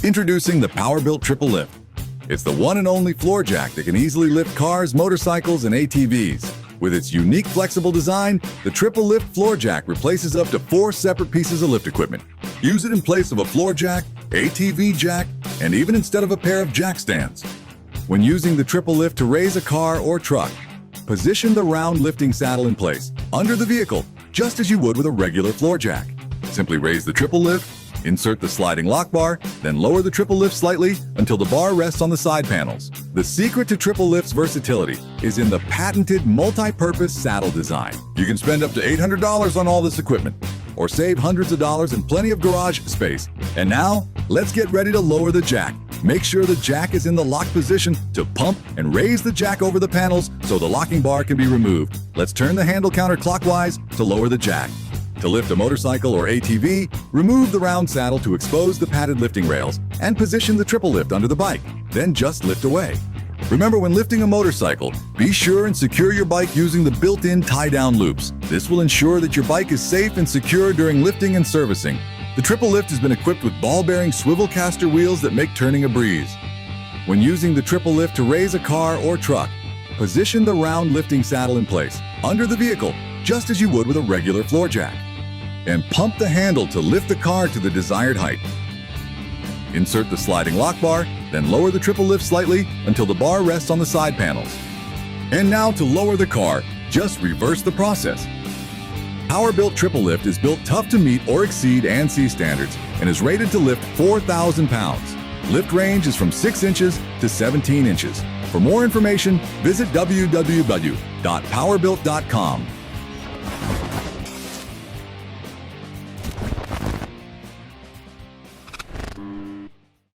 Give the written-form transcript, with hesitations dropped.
Introducing the Powerbuilt Triple Lift. It's the one and only floor jack that can easily lift cars, motorcycles, and ATVs. With its unique flexible design, the Triple Lift floor jack replaces up to 4 separate pieces of lift equipment. Use it in place of a floor jack, ATV jack, and even instead of a pair of jackstands. When using the Triple Lift to raise a car or truck, position the round lifting saddle in place under the vehicle, just as you would with a regular floor jack. Simply raise the Triple Lift, insert the sliding lock bar, then lower the Triple Lift slightly until the bar rests on the side panels. The secret to Triple Lift's versatility is in the patented multi-purpose saddle design. You can spend up to $800 on all this equipment, or save hundreds of dollars and plenty of garage space. And now, let's get ready to lower the jack. Make sure the jack is in the locked position to pump and raise the jack over the panels so the locking bar can be removed. Let's turn the handle counterclockwise to lower the jack. To lift a motorcycle or ATV, remove the round saddle to expose the padded lifting rails and position the Triple Lift under the bike. Then just lift away. Remember, when lifting a motorcycle, be sure and secure your bike using the built-in tie-down loops. This will ensure that your bike is safe and secure during lifting and servicing. The Triple Lift has been equipped with ball-bearing swivel caster wheels that make turning a breeze. When using the Triple Lift to raise a car or truck, position the round lifting saddle in place under the vehicle, just as you would with a regular floor jack. And pump the handle to lift the car to the desired height. Insert the sliding lock bar, then lower the Triple Lift slightly until the bar rests on the side panels. And now to lower the car, just reverse the process. Powerbuilt Triple Lift is built tough to meet or exceed ANSI standards and is rated to lift 4,000 pounds. Lift range is from 6 inches to 17 inches. For more information, visit www.powerbuilt.com.